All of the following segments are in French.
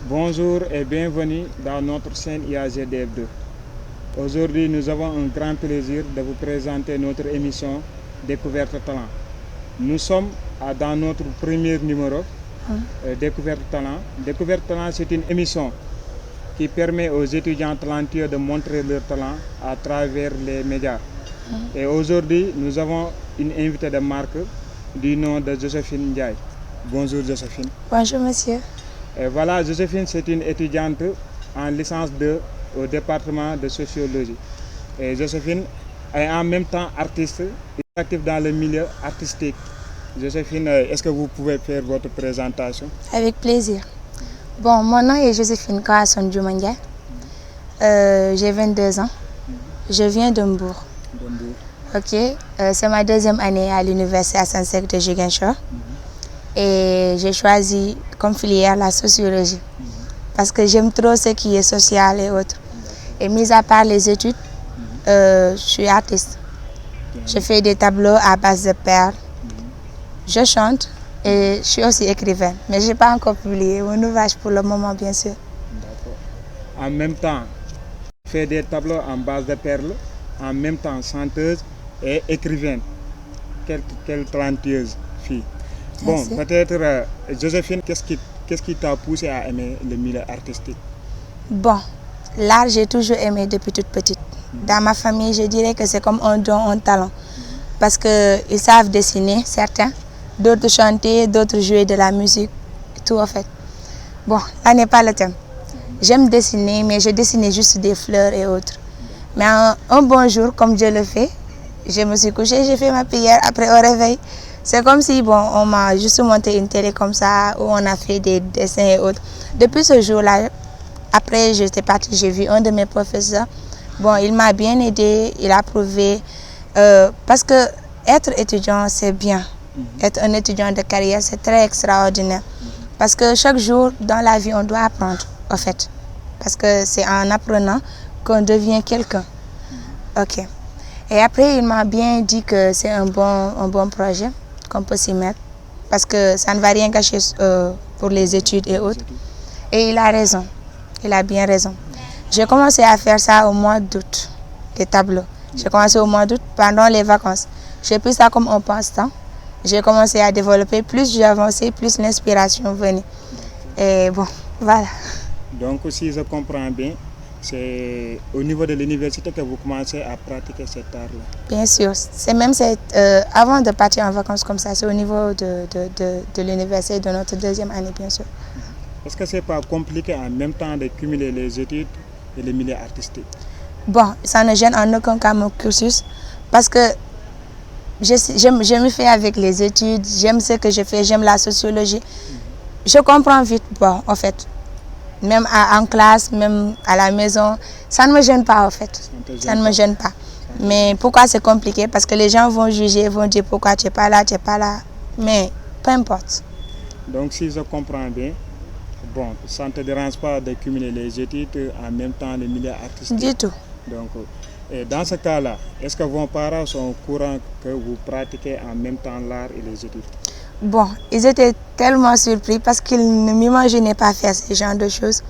Bonjour et bienvenue dans notre chaîne IAGDF2. Aujourd'hui, nous avons un grand plaisir de vous présenter notre émission Découverte Talent. Nous sommes dans notre premier numéro Découverte Talent. Découverte Talent, c'est une émission qui permet aux étudiants talentueux de montrer leur talent à travers les médias. Et aujourd'hui, nous avons une invitée de marque du nom de Joséphine Ndiaye. Bonjour Joséphine. Bonjour monsieur. Et voilà, Joséphine, c'est une étudiante en licence 2 au département de sociologie. Et Joséphine est en même temps artiste, active dans le milieu artistique. Joséphine, est-ce que vous pouvez faire votre présentation? Avec plaisir. Bon, mon nom est Joséphine Kaasson Djoumandiaye. J'ai 22 ans. Je viens de Mbour. Ok, c'est ma deuxième année à l'université Assane Seck de Ziguinchor. Et j'ai choisi comme filière la sociologie parce que j'aime trop ce qui est social et autres. Et mis à part les études, je suis artiste. Je fais des tableaux à base de perles. Je chante et je suis aussi écrivaine. Mais je n'ai pas encore publié mon ouvrage pour le moment, bien sûr. En même temps, je fais des tableaux en base de perles, en même temps chanteuse et écrivaine. Quelle talentueuse fille. Bon, peut-être, Joséphine, qu'est-ce qui t'a poussé à aimer le milieu artistique? Bon, l'art, j'ai toujours aimé depuis toute petite. Dans ma famille, je dirais que c'est comme un don, un talent. Parce qu'ils savent dessiner, certains, d'autres chanter, d'autres jouer de la musique, tout en fait. Bon, là n'est pas le thème. J'aime dessiner, mais je dessinais juste des fleurs et autres. Mais un bon jour, comme Dieu le fait, je me suis couchée, j'ai fait ma prière après au réveil. C'est comme si on m'a juste monté une télé comme ça, où on a fait des dessins et autres. Depuis ce jour-là, après j'étais partie, j'ai vu un de mes professeurs. Bon, il m'a bien aidé, il a prouvé. Parce que être étudiant, c'est bien. Être un étudiant de carrière, c'est très extraordinaire. Parce que chaque jour dans la vie, on doit apprendre, en fait. Parce que c'est en apprenant qu'on devient quelqu'un. Ok. Et après, il m'a bien dit que c'est un bon projet, qu'on peut s'y mettre, parce que ça ne va rien gâcher pour les études et autres. Et il a raison, il a bien raison. J'ai commencé à faire ça au mois d'août, les tableaux. J'ai commencé au mois d'août pendant les vacances. J'ai pris ça comme un passe-temps. J'ai commencé à développer, plus j'ai avancé, plus l'inspiration venait. Et bon, voilà. Donc si je comprends bien, c'est au niveau de l'université que vous commencez à pratiquer cet art-là? Bien sûr, c'est même avant de partir en vacances comme ça, c'est au niveau de l'université, de notre deuxième année, bien sûr. Est-ce que ce n'est pas compliqué en même temps de cumuler les études et les milieux artistiques? Bon, ça ne gêne en aucun cas mon cursus parce que je me fais avec les études, j'aime ce que je fais, j'aime la sociologie. Je comprends vite, bon, en fait. Même en classe, même à la maison, ça ne me gêne pas en fait. Ça ne me gêne pas. Mais pourquoi c'est compliqué? Parce que les gens vont juger, vont dire pourquoi tu n'es pas là, tu n'es pas là. Mais peu importe. Donc si je comprends bien, bon, ça ne te dérange pas de cumuler les études en même temps les milieux artistiques? Du tout. Donc, et dans ce cas-là, est-ce que vos parents sont au courant que vous pratiquez en même temps l'art et les études? Bon, ils étaient tellement surpris parce qu'ils ne m'imaginaient pas faire ce genre de choses.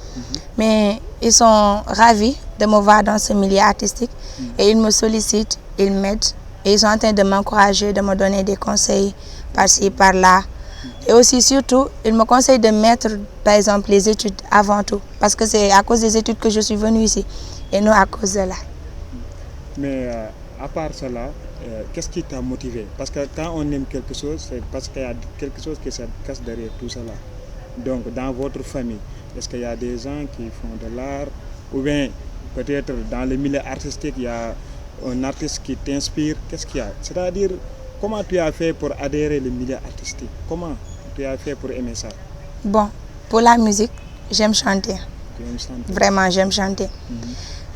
Mais ils sont ravis de me voir dans ce milieu artistique et ils me sollicitent, ils m'aident et ils sont en train de m'encourager, de me donner des conseils par-ci, par-là. Et aussi, surtout, ils me conseillent de mettre, par exemple, les études avant tout. Parce que c'est à cause des études que je suis venue ici et non à cause de là. Mais à part cela, qu'est-ce qui t'a motivé? Parce que quand on aime quelque chose, c'est parce qu'il y a quelque chose qui se cache derrière tout cela. Donc, dans votre famille, est-ce qu'il y a des gens qui font de l'art? Ou bien, peut-être dans le milieu artistique, il y a un artiste qui t'inspire? Qu'est-ce qu'il y a? C'est-à-dire, comment tu as fait pour adhérer au milieu artistique? Comment tu as fait pour aimer ça? Bon, pour la musique, j'aime chanter. Tu aimes chanter? Vraiment, j'aime chanter.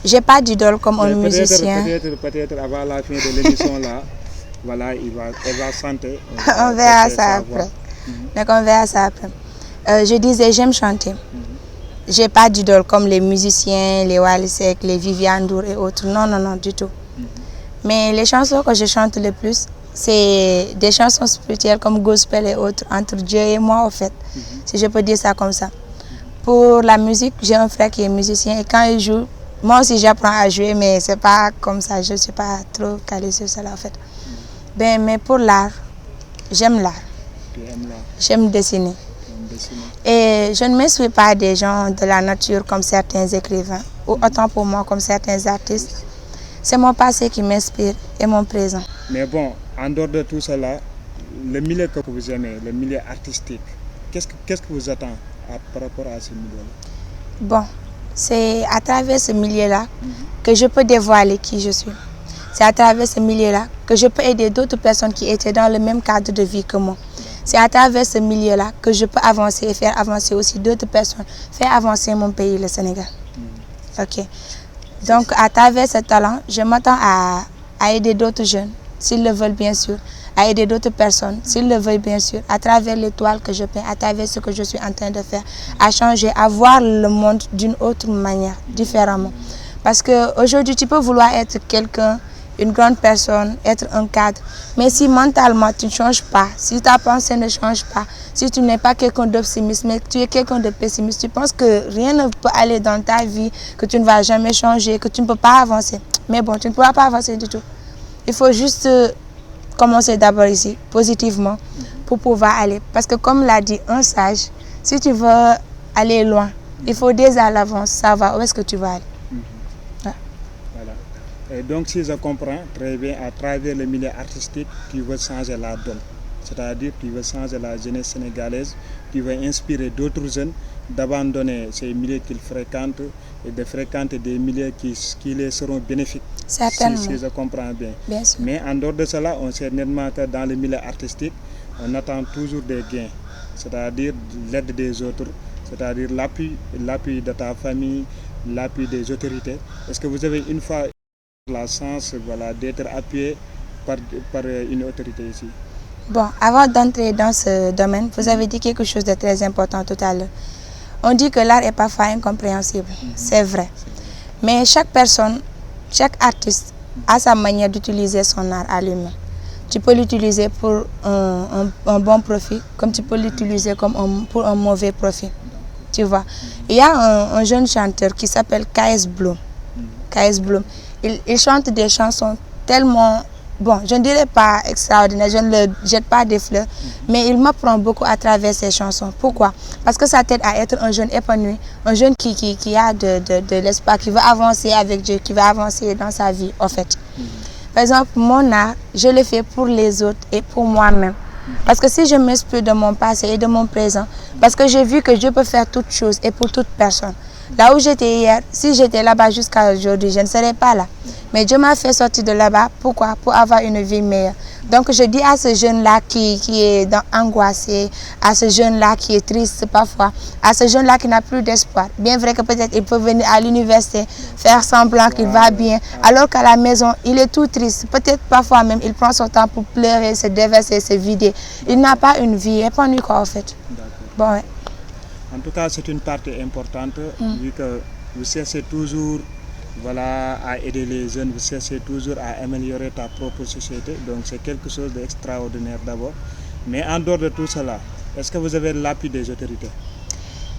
J'ai pas d'idole comme un musicien. Peut-être avant la fin de l'émission là, voilà, elle va chanter. On verra ça après. Donc on verra ça après. Je disais, j'aime chanter. J'ai pas d'idole comme les musiciens, les Wally Seck, les Viviane Ndour et autres. Non, non, non, du tout. Mais les chansons que je chante le plus, c'est des chansons spirituelles comme gospel et autres, entre Dieu et moi, en fait, si je peux dire ça comme ça. Pour la musique, j'ai un frère qui est musicien et quand il joue, moi aussi j'apprends à jouer, mais c'est pas comme ça, je ne suis pas trop calée sur cela, en fait. Ben, mais pour l'art, j'aime l'art. Tu aimes l'art? J'aime dessiner. Et je ne me suis pas des gens de la nature comme certains écrivains, ou autant pour moi comme certains artistes. C'est mon passé qui m'inspire et mon présent. Mais bon, en dehors de tout cela, le milieu que vous aimez, le milieu artistique, qu'est-ce que vous attendez par rapport à ce milieu-là? Bon, c'est à travers ce milieu-là que je peux dévoiler qui je suis. C'est à travers ce milieu-là que je peux aider d'autres personnes qui étaient dans le même cadre de vie que moi. C'est à travers ce milieu-là que je peux avancer et faire avancer aussi d'autres personnes, faire avancer mon pays, le Sénégal. Ok. Donc, à travers ce talent, je m'attends à aider d'autres jeunes, s'ils le veulent bien sûr, à aider d'autres personnes, s'ils le veulent bien sûr, à travers les toiles que je peins, à travers ce que je suis en train de faire, à changer, à voir le monde d'une autre manière, différemment. Parce qu'aujourd'hui, tu peux vouloir être quelqu'un, une grande personne, être un cadre. Mais si mentalement tu ne changes pas, si ta pensée ne change pas, si tu n'es pas quelqu'un d'optimiste, mais que tu es quelqu'un de pessimiste, tu penses que rien ne peut aller dans ta vie, que tu ne vas jamais changer, que tu ne peux pas avancer. Mais bon, tu ne pourras pas avancer du tout. Il faut juste commencer d'abord ici, positivement, pour pouvoir aller. Parce que comme l'a dit un sage, si tu veux aller loin, il faut dès à l'avance savoir où est-ce que tu vas aller. Et donc, si je comprends très bien, à travers le milieu artistique, tu veux changer la donne. C'est-à-dire, tu veux changer la jeunesse sénégalaise, tu veux inspirer d'autres jeunes d'abandonner ces milieux qu'ils fréquentent et de fréquenter des milieux qui les seront bénéfiques. Certainement. Si je comprends bien. Bien sûr. Mais en dehors de cela, on sait nettement que dans le milieu artistique, on attend toujours des gains, c'est-à-dire l'aide des autres, c'est-à-dire l'appui de ta famille, l'appui des autorités. Est-ce que vous avez une fois la chance, voilà, d'être appuyé par une autorité ici? Bon, avant d'entrer dans ce domaine, vous avez dit quelque chose de très important tout à l'heure. On dit que l'art est parfois incompréhensible, c'est vrai. Mais chaque personne, chaque artiste a sa manière d'utiliser son art à lui-même. Tu peux l'utiliser pour un bon profit, comme tu peux l'utiliser pour un mauvais profit. Tu vois. Il y a un jeune chanteur qui s'appelle K.S. Bloom. K.S. Bloom. Il chante des chansons tellement, bon, je ne dirais pas extraordinaires, je ne le jette pas des fleurs, mais il m'apprend beaucoup à travers ses chansons. Pourquoi? Parce que ça t'aide à être un jeune épanoui, un jeune qui a de l'espoir, qui veut avancer avec Dieu, qui veut avancer dans sa vie, en fait. Par exemple, mon art, je le fais pour les autres et pour moi-même. Parce que si je m'inspire de mon passé et de mon présent, parce que j'ai vu que Dieu peut faire toutes choses et pour toute personne. Là où j'étais hier, si j'étais là-bas jusqu'à aujourd'hui, je ne serais pas là. Mais Dieu m'a fait sortir de là-bas. Pourquoi? Pour avoir une vie meilleure. Donc je dis à ce jeune-là qui est angoissé, à ce jeune-là qui est triste parfois, à ce jeune-là qui n'a plus d'espoir. Bien vrai que peut-être il peut venir à l'université, faire semblant qu'il va bien, alors qu'à la maison, il est tout triste. Peut-être parfois même, il prend son temps pour pleurer, se déverser, se vider. Il n'a pas une vie épanouie, quoi, en fait. Bon, ouais. En tout cas, c'est une partie importante, vu que vous cherchez toujours, voilà, à aider les jeunes, vous cherchez toujours à améliorer ta propre société. Donc c'est quelque chose d'extraordinaire d'abord. Mais en dehors de tout cela, est-ce que vous avez l'appui des autorités?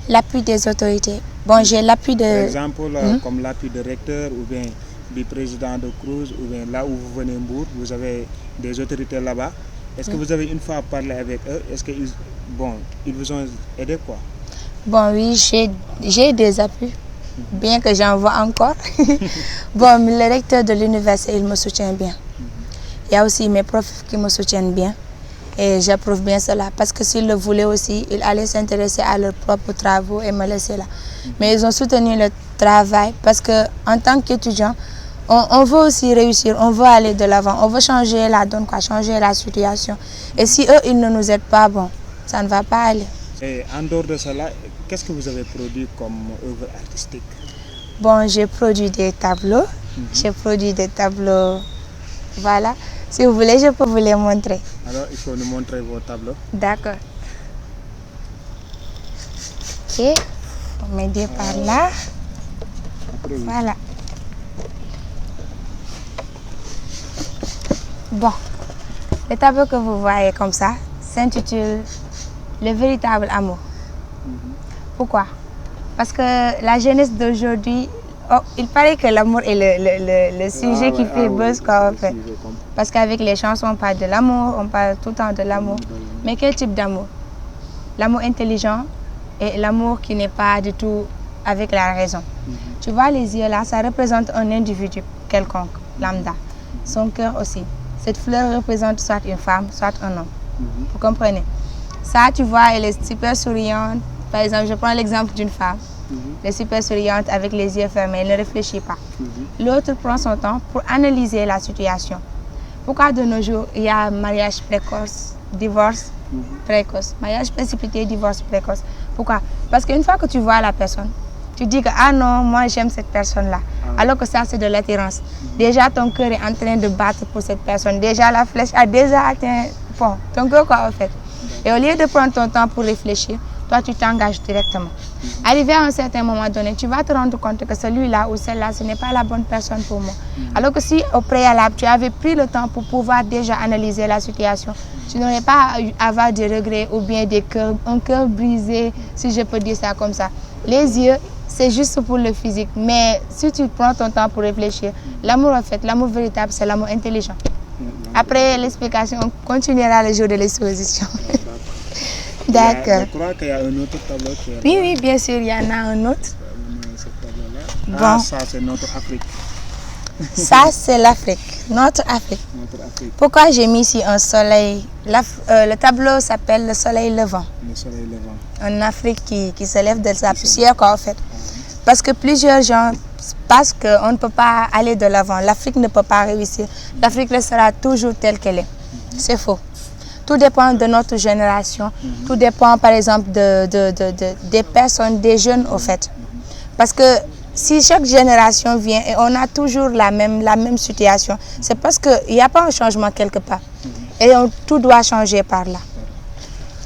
L'appui des autorités. Bon, j'ai l'appui de... Par exemple, comme l'appui du recteur ou bien du président de Cruz, ou bien là où vous venez Mbour, vous avez des autorités là-bas. Est-ce que vous avez une fois parlé avec eux? Est-ce qu'ils vous ont aidé, quoi? Bon, oui, j'ai des appuis, bien que j'en vois encore. Bon, le recteur de l'université, il me soutient bien. Il y a aussi mes profs qui me soutiennent bien. Et j'approuve bien cela. Parce que s'ils le voulaient aussi, ils allaient s'intéresser à leurs propres travaux et me laisser là. Mais ils ont soutenu le travail parce qu'en tant qu'étudiant, on veut aussi réussir, on veut aller de l'avant, on veut changer la donne, quoi, changer la situation. Et si eux, ils ne nous aident pas, bon, ça ne va pas aller. Et en dehors de cela, qu'est-ce que vous avez produit comme œuvre artistique? Bon, j'ai produit des tableaux. J'ai produit des tableaux. Voilà. Si vous voulez, je peux vous les montrer. Alors, il faut nous montrer vos tableaux. D'accord. Ok. On met des par là. Après, oui. Voilà. Bon. Le tableau que vous voyez comme ça s'intitule Le véritable amour. Pourquoi? Parce que la jeunesse d'aujourd'hui, il paraît que l'amour est le sujet qui fait buzz, quoi, en fait. Parce qu'avec les chansons, on parle de l'amour, on parle tout le temps de l'amour. Mais quel type d'amour? L'amour intelligent et l'amour qui n'est pas du tout avec la raison. Tu vois, les yeux là, ça représente un individu quelconque, lambda. Son cœur aussi. Cette fleur représente soit une femme, soit un homme. Vous comprenez? Ça, tu vois, elle est super souriante. Par exemple, je prends l'exemple d'une femme. Elle est super souriante avec les yeux fermés, elle ne réfléchit pas. L'autre prend son temps pour analyser la situation. Pourquoi de nos jours, il y a mariage précoce, divorce précoce, mariage précipité, divorce précoce? Pourquoi? Parce qu'une fois que tu vois la personne, tu dis que ah non, moi j'aime cette personne-là. Alors que ça, c'est de l'attirance. Déjà, ton cœur est en train de battre pour cette personne. Déjà, la flèche a déjà atteint ton cœur, quoi, en fait. Et au lieu de prendre ton temps pour réfléchir, toi, tu t'engages directement. Arrivé à un certain moment donné, tu vas te rendre compte que celui-là ou celle-là, ce n'est pas la bonne personne pour moi. Alors que si au préalable, tu avais pris le temps pour pouvoir déjà analyser la situation, tu n'aurais pas à avoir des regrets ou bien un cœur brisé, si je peux dire ça comme ça. Les yeux, c'est juste pour le physique. Mais si tu prends ton temps pour réfléchir, l'amour, en fait, l'amour véritable, c'est l'amour intelligent. Après l'explication, on continuera le jour de l'exposition. D'accord. Je crois qu'il y a un autre tableau qui est là. Oui, oui, bien sûr, il y en a un autre. Ce tableau-là. Bon. Ah, ça, c'est notre Afrique. Ça, c'est l'Afrique, notre Afrique. Notre Afrique. Pourquoi j'ai mis ici un soleil? Le tableau s'appelle le soleil levant. Le soleil levant. En Afrique qui se lève de sa poussière, quoi, en fait. Parce que plusieurs gens pensent qu'on ne peut pas aller de l'avant. L'Afrique ne peut pas réussir. L'Afrique restera toujours telle qu'elle est. C'est faux. Tout dépend de notre génération. Tout dépend, par exemple, des personnes, des jeunes, au fait. Parce que si chaque génération vient et on a toujours la même situation, c'est parce qu'il n'y a pas un changement quelque part. Et tout doit changer par là.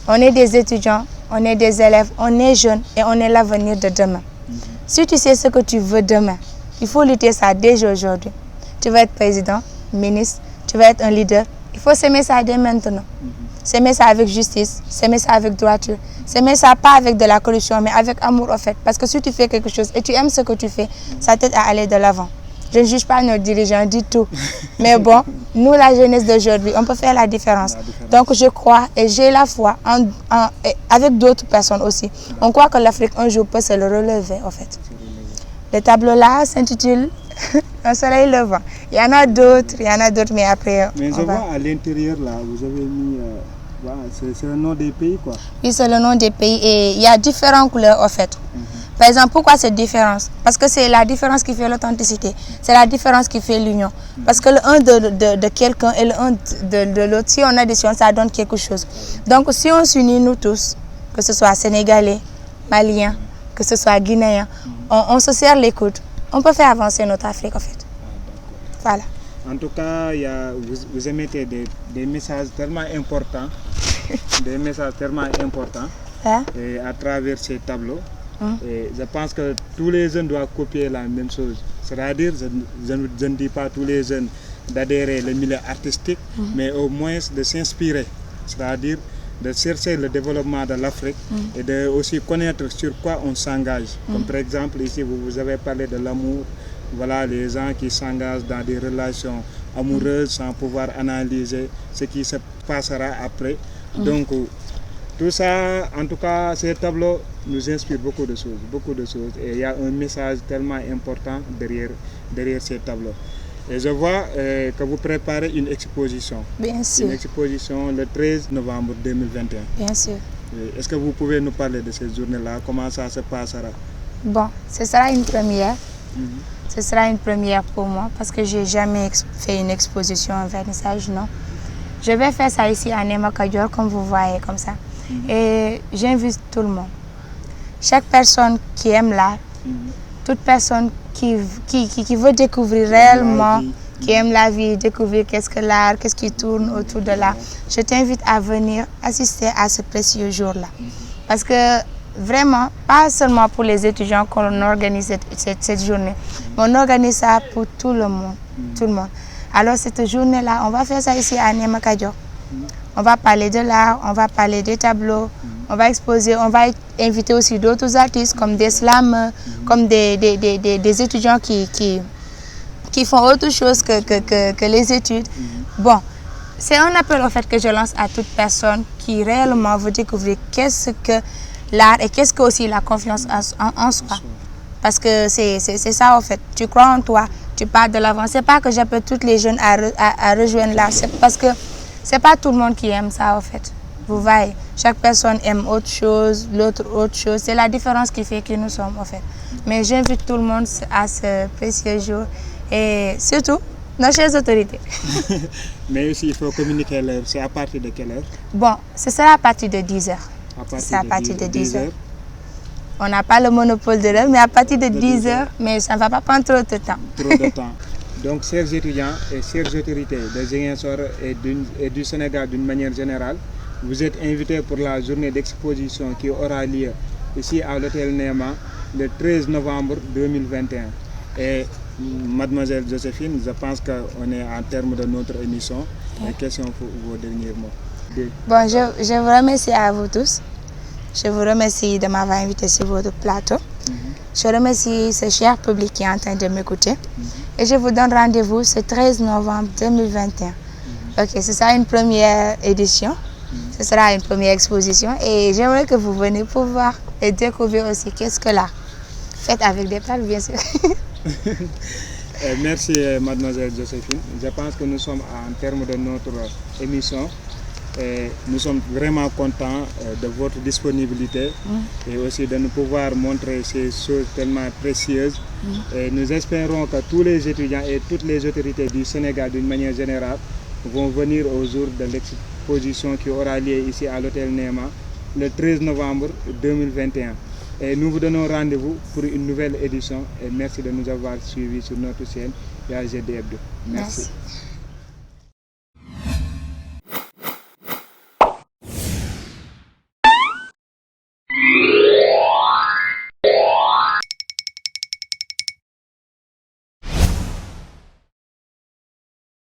On est des étudiants, on est des élèves, on est jeunes et on est l'avenir de demain. Si tu sais ce que tu veux demain, il faut lutter ça déjà aujourd'hui. Tu veux être président, ministre, tu veux être un leader, il faut s'aimer ça dès maintenant. S'aimer ça avec justice, s'aimer ça avec droiture, s'aimer ça pas avec de la corruption, mais avec amour, en fait. Parce que si tu fais quelque chose et tu aimes ce que tu fais, ça t'aide à aller de l'avant. Je ne juge pas nos dirigeants du tout. Mais bon, nous, la jeunesse d'aujourd'hui, on peut faire la différence. Donc, je crois et j'ai la foi, avec d'autres personnes aussi. On croit que l'Afrique, un jour, peut se le relever, en fait. Le tableau-là s'intitule Un soleil levant. Il y en a d'autres, mais après... Mais je vois à l'intérieur, là, vous avez mis... c'est le nom des pays, quoi. Oui, c'est le nom des pays et il y a différentes couleurs, en fait. Par exemple, pourquoi cette différence? Parce que c'est la différence qui fait l'authenticité. C'est la différence qui fait l'union. Parce que le un de quelqu'un et le un de l'autre, si on additionne, ça donne quelque chose. Donc, si on s'unit, nous tous, que ce soit Sénégalais, Maliens, que ce soit Guinéens, on se serre les coudes. On peut faire avancer notre Afrique, en fait. Voilà. En tout cas, vous émettez des messages tellement importants, Hein? et à travers ces tableaux. Et je pense que tous les jeunes doivent copier la même chose. C'est-à-dire, je ne dis pas tous les jeunes d'adhérer au milieu artistique, mais au moins de s'inspirer. C'est-à-dire de chercher le développement de l'Afrique et de aussi connaître sur quoi on s'engage. Comme par exemple, ici, vous avez parlé de l'amour. Voilà, les gens qui s'engagent dans des relations amoureuses sans pouvoir analyser ce qui se passera après. Donc, tout ça, en tout cas, ces tableaux nous inspirent beaucoup de choses. Et il y a un message tellement important derrière ces tableaux. Et je vois que vous préparez une exposition. Bien sûr. Une exposition le 13 novembre 2021. Bien sûr. Est-ce que vous pouvez nous parler de cette journée-là? Comment ça se passera? Bon, ce sera une première. Ce sera une première pour moi parce que je n'ai jamais fait une exposition, un vernissage, non. Je vais faire ça ici à Néma Kadior, comme vous voyez, comme ça. Et j'invite tout le monde. Chaque personne qui aime l'art, toute personne qui veut découvrir réellement, qui aime la vie, découvrir qu'est-ce que l'art, qu'est-ce qui tourne autour de l'art, je t'invite à venir assister à ce précieux jour-là. Parce que vraiment, pas seulement pour les étudiants qu'on organise cette journée, mais on organise ça pour tout le monde. Tout le monde. Alors cette journée-là, on va faire ça ici à Niamakadjo. On va parler de l'art, on va parler des tableaux, on va exposer, on va inviter aussi d'autres artistes comme des slameurs, comme des étudiants qui font autre chose que les études. Bon, c'est un appel au fait que je lance à toute personne qui réellement veut découvrir qu'est-ce que l'art et qu'est-ce que aussi la confiance en soi. Parce que c'est ça en fait, tu crois en toi, tu pars de l'avant. C'est pas que j'appelle toutes les jeunes à rejoindre l'art, c'est parce que c'est pas tout le monde qui aime ça en fait. Vous voyez, chaque personne aime autre chose, l'autre autre chose. C'est la différence qui fait que nous sommes en fait. Mais j'invite tout le monde à ce précieux jour et surtout nos chères autorités. Mais aussi il faut communiquer l'heure. C'est à partir de quelle heure? Bon, ce sera à partir de 10h. C'est à partir de 10h. On n'a pas le monopole de l'heure, mais à partir de 10h, mais ça ne va pas prendre trop de temps. Trop de temps. Donc, chers étudiants et chères autorités de Ziguinchor et du Sénégal d'une manière générale, vous êtes invités pour la journée d'exposition qui aura lieu ici à l'hôtel Néma le 13 novembre 2021. Et mademoiselle Joséphine, je pense qu'on est en termes de notre émission. Et quels sont vos derniers mots? Bon, je vous remercie à vous tous. Je vous remercie de m'avoir invité sur votre plateau. Je remercie ce cher public qui est en train de m'écouter. Et je vous donne rendez-vous ce 13 novembre 2021. Ok, ce sera une première édition. Ce sera une première exposition. Et j'aimerais que vous veniez pour voir et découvrir aussi qu'est-ce que l'art. Faites avec des plats, bien sûr. Merci mademoiselle Joséphine. Je pense que nous sommes en termes de notre émission. Et nous sommes vraiment contents de votre disponibilité et aussi de nous pouvoir montrer ces choses tellement précieuses. Et nous espérons que tous les étudiants et toutes les autorités du Sénégal d'une manière générale vont venir au jour de l'exposition qui aura lieu ici à l'hôtel Néma le 13 novembre 2021. Et nous vous donnons rendez-vous pour une nouvelle édition et merci de nous avoir suivis sur notre chaîne YGD Hebdo. Merci.